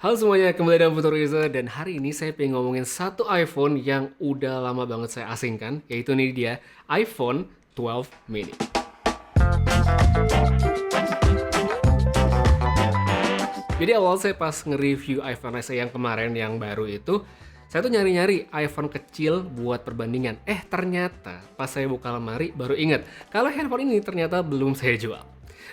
Halo semuanya, kembali dalam Futur User dan hari ini saya pengen ngomongin satu iPhone yang udah lama banget saya asingkan, yaitu ini dia, iPhone 12 mini. Jadi awal saya pas nge-review iPhone SE yang kemarin yang baru itu, saya tuh nyari-nyari iPhone kecil buat perbandingan. Ternyata pas saya buka lemari baru ingat kalau handphone ini ternyata belum saya jual.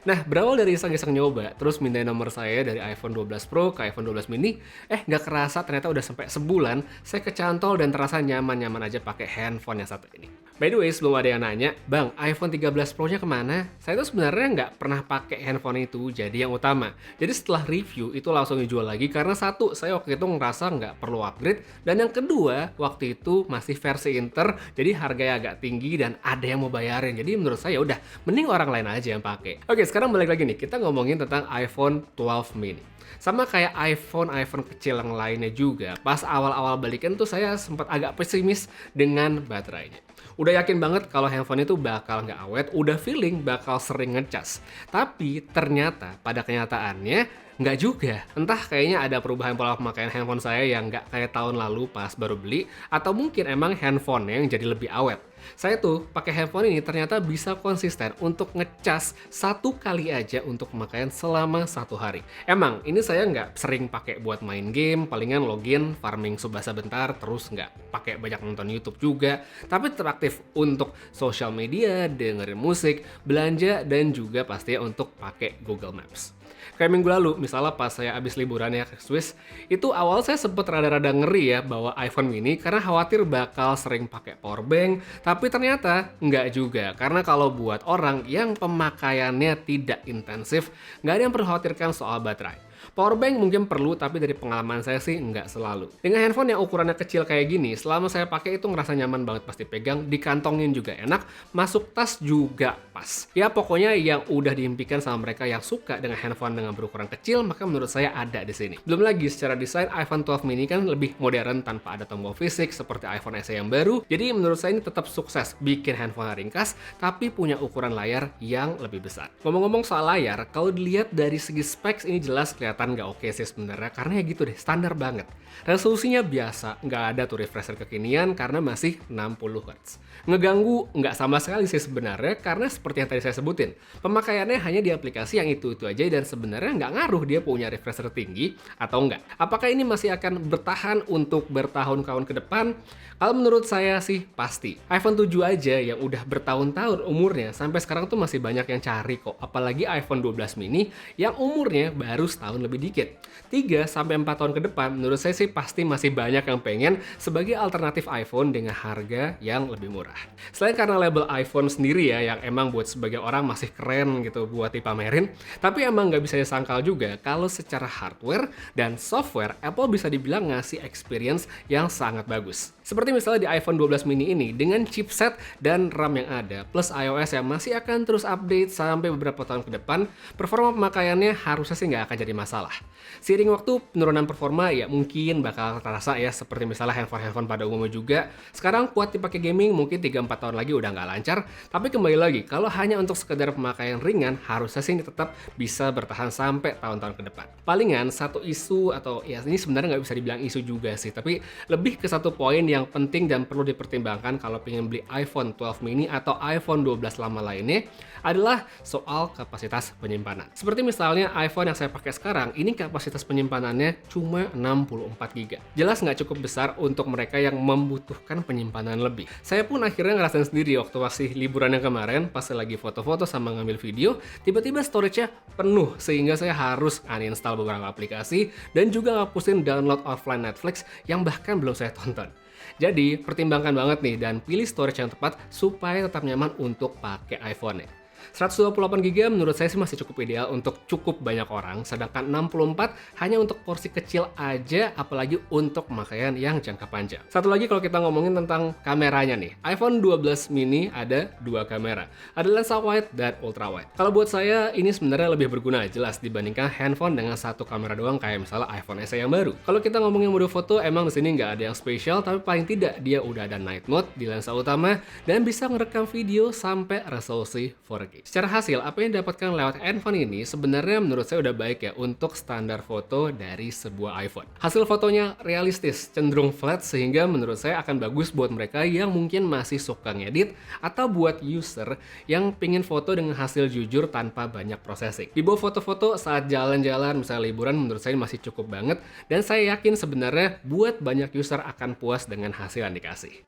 Nah, berawal dari iseng-iseng nyoba, terus mindahin nomor saya dari iPhone 12 Pro ke iPhone 12 mini, nggak kerasa ternyata udah sampai sebulan, saya kecantol dan terasa nyaman-nyaman aja pakai handphone yang satu ini. By the way, sebelum ada yang nanya, Bang, iPhone 13 Pro-nya kemana? Saya tuh sebenarnya nggak pernah pakai handphone itu jadi yang utama. Jadi setelah review, itu langsung dijual lagi karena satu, saya waktu itu ngerasa nggak perlu upgrade, dan yang kedua, waktu itu masih versi Inter, jadi harganya agak tinggi dan ada yang mau bayarin. Jadi menurut saya udah, mending orang lain aja yang pakai. Oke, sekarang balik lagi nih, kita ngomongin tentang iPhone 12 mini. Sama kayak iPhone kecil yang lainnya juga, pas awal-awal balikan tuh saya sempat agak pesimis dengan baterainya. Udah yakin banget kalau handphone itu bakal nggak awet, udah feeling bakal sering ngecas. Tapi ternyata pada kenyataannya nggak juga. Entah kayaknya ada perubahan pola pemakaian handphone saya yang nggak kayak tahun lalu pas baru beli, atau mungkin emang handphone yang jadi lebih awet. Saya tuh pakai handphone ini ternyata bisa konsisten untuk ngecas satu kali aja untuk pemakaian selama satu hari. Emang ini saya nggak sering pakai buat main game, palingan login, farming Subasa bentar, terus nggak pakai banyak nonton YouTube juga. Tapi tetap aktif untuk sosial media, dengerin musik, belanja, dan juga pastinya untuk pakai Google Maps. Kayak minggu lalu, misalnya pas saya abis liburan ya ke Swiss, itu awal saya sempet rada-rada ngeri ya bawa iPhone mini karena khawatir bakal sering pakai power bank, tapi ternyata nggak juga. Karena kalau buat orang yang pemakaiannya tidak intensif, nggak ada yang perlu khawatirkan soal baterai. Powerbank mungkin perlu, tapi dari pengalaman saya sih nggak selalu. Dengan handphone yang ukurannya kecil kayak gini, selama saya pakai itu ngerasa nyaman banget pasti pegang, dikantongin juga enak, masuk tas juga pas. Ya pokoknya yang udah diimpikan sama mereka yang suka dengan handphone dengan berukuran kecil, maka menurut saya ada di sini. Belum lagi secara desain iPhone 12 mini kan lebih modern tanpa ada tombol fisik seperti iPhone SE yang baru, jadi menurut saya ini tetap sukses bikin handphone ringkas, tapi punya ukuran layar yang lebih besar. Ngomong-ngomong soal layar, kalau dilihat dari segi specs ini jelas kelihatan nggak oke sih sebenarnya, karena ya gitu deh, standar banget. Resolusinya biasa, nggak ada tuh refresher kekinian karena masih 60 Hz. Ngeganggu nggak sama sekali sih sebenarnya, karena seperti yang tadi saya sebutin, pemakaiannya hanya di aplikasi yang itu-itu aja dan sebenarnya nggak ngaruh dia punya refresher tinggi atau enggak. Apakah ini masih akan bertahan untuk bertahun-tahun ke depan? Kalau menurut saya sih pasti. iPhone 7 aja yang udah bertahun-tahun umurnya, sampai sekarang tuh masih banyak yang cari kok. Apalagi iPhone 12 mini yang umurnya baru setahun lebih dikit. 3-4 tahun ke depan, menurut saya sih pasti masih banyak yang pengen sebagai alternatif iPhone dengan harga yang lebih murah. Selain karena label iPhone sendiri ya, yang emang buat sebagai orang masih keren gitu buat dipamerin, tapi emang nggak bisa disangkal juga kalau secara hardware dan software, Apple bisa dibilang ngasih experience yang sangat bagus. Seperti misalnya di iPhone 12 mini ini, dengan chipset dan RAM yang ada, plus iOS yang masih akan terus update sampai beberapa tahun ke depan, performa pemakaiannya harusnya sih nggak akan jadi masalah. Seiring waktu, penurunan performa ya mungkin bakal terasa ya, seperti misalnya handphone-handphone pada umumnya juga. Sekarang kuat dipakai gaming, mungkin 3-4 tahun lagi udah nggak lancar, tapi kembali lagi, kalau hanya untuk sekedar pemakaian ringan, harusnya sih ini tetap bisa bertahan sampai tahun-tahun ke depan. Palingan satu isu, atau ya ini sebenarnya nggak bisa dibilang isu juga sih, tapi lebih ke satu poin yang penting dan perlu dipertimbangkan kalau pengen beli iPhone 12 mini atau iPhone 12 lama lainnya adalah soal kapasitas penyimpanan. Seperti misalnya iPhone yang saya pakai sekarang, ini kapasitas penyimpanannya cuma 64 GB. Jelas nggak cukup besar untuk mereka yang membutuhkan penyimpanan lebih. Saya pun akhirnya ngerasain sendiri waktu masih liburan yang kemarin, pas lagi foto-foto sama ngambil video, tiba-tiba storage-nya penuh sehingga saya harus uninstall beberapa aplikasi dan juga ngapusin download offline Netflix yang bahkan belum saya tonton. Jadi, pertimbangkan banget nih dan pilih storage yang tepat supaya tetap nyaman untuk pakai iPhone-nya. 128 GB menurut saya sih masih cukup ideal untuk cukup banyak orang, sedangkan 64 hanya untuk porsi kecil aja, apalagi untuk pemakaian yang jangka panjang. Satu lagi kalau kita ngomongin tentang kameranya nih, iPhone 12 mini ada dua kamera, ada lensa wide dan ultra wide. Kalau buat saya ini sebenarnya lebih berguna jelas dibandingkan handphone dengan satu kamera doang kayak misalnya iPhone SE yang baru. Kalau kita ngomongin mode foto, emang di sini nggak ada yang spesial, tapi paling tidak dia udah ada night mode di lensa utama dan bisa ngerekam video sampai resolusi 4K. lagi. Secara hasil, apa yang didapatkan lewat handphone ini sebenarnya menurut saya udah baik ya untuk standar foto dari sebuah iPhone. Hasil fotonya realistis, cenderung flat sehingga menurut saya akan bagus buat mereka yang mungkin masih suka ngedit atau buat user yang pingin foto dengan hasil jujur tanpa banyak processing. Di bawah foto-foto saat jalan-jalan misalnya liburan menurut saya masih cukup banget dan saya yakin sebenarnya buat banyak user akan puas dengan hasil yang dikasih.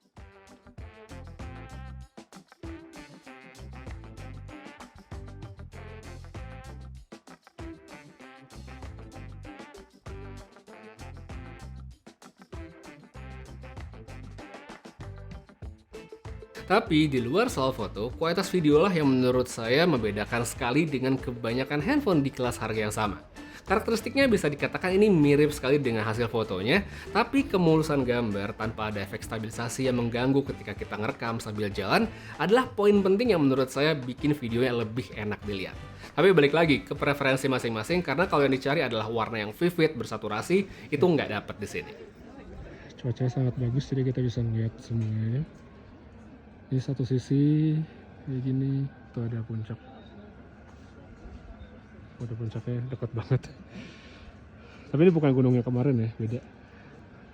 Tapi di luar soal foto, kualitas video lah yang menurut saya membedakan sekali dengan kebanyakan handphone di kelas harga yang sama. Karakteristiknya bisa dikatakan ini mirip sekali dengan hasil fotonya, tapi kemulusan gambar tanpa ada efek stabilisasi yang mengganggu ketika kita ngerekam sambil jalan adalah poin penting yang menurut saya bikin videonya lebih enak dilihat. Tapi balik lagi ke preferensi masing-masing karena kalau yang dicari adalah warna yang vivid, bersaturasi, itu nggak dapat di sini. Cuacanya sangat bagus jadi kita bisa melihat semuanya. Ini satu sisi kayak gini, tuh ada puncak. Ada puncaknya dekat banget. Tapi ini bukan gunungnya kemarin ya, beda.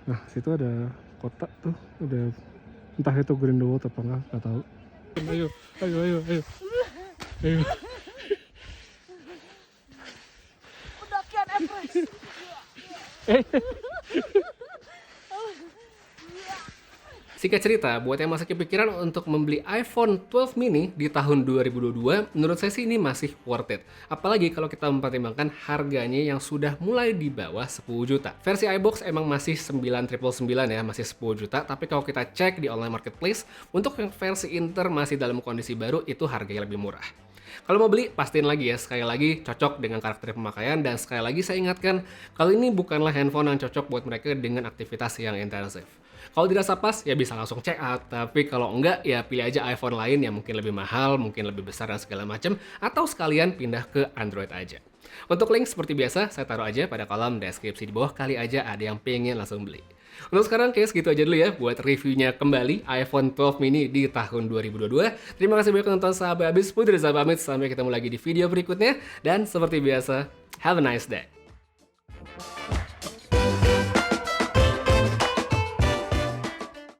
Nah, situ ada kota tuh, udah entah itu Grindelwald apa nggak tahu. Ayo, ayo, ayo, ayo. Ayo. Pendakian Everest. Singkat cerita, buat yang masih kepikiran untuk membeli iPhone 12 mini di tahun 2022, menurut saya sih ini masih worth it. Apalagi kalau kita mempertimbangkan harganya yang sudah mulai di bawah 10 juta. Versi iBox emang masih 9.999 ya, masih 10 juta. Tapi kalau kita cek di online marketplace, untuk yang versi Inter masih dalam kondisi baru, itu harganya lebih murah. Kalau mau beli, pastiin lagi ya, sekali lagi cocok dengan karakter pemakaian dan sekali lagi saya ingatkan, kalau ini bukanlah handphone yang cocok buat mereka dengan aktivitas yang intensif. Kalau dirasa pas, ya bisa langsung check out, tapi kalau enggak, ya pilih aja iPhone lain yang mungkin lebih mahal, mungkin lebih besar dan segala macam, atau sekalian pindah ke Android aja. Untuk link seperti biasa, saya taruh aja pada kolom deskripsi di bawah, kali aja ada yang pengen langsung beli. Untuk sekarang kayak segitu aja dulu ya buat reviewnya kembali iPhone 12 mini di tahun 2022. Terima kasih banyak nonton sampai habis. Putri Reza pamit, sampai ketemu lagi di video berikutnya. Dan seperti biasa, have a nice day.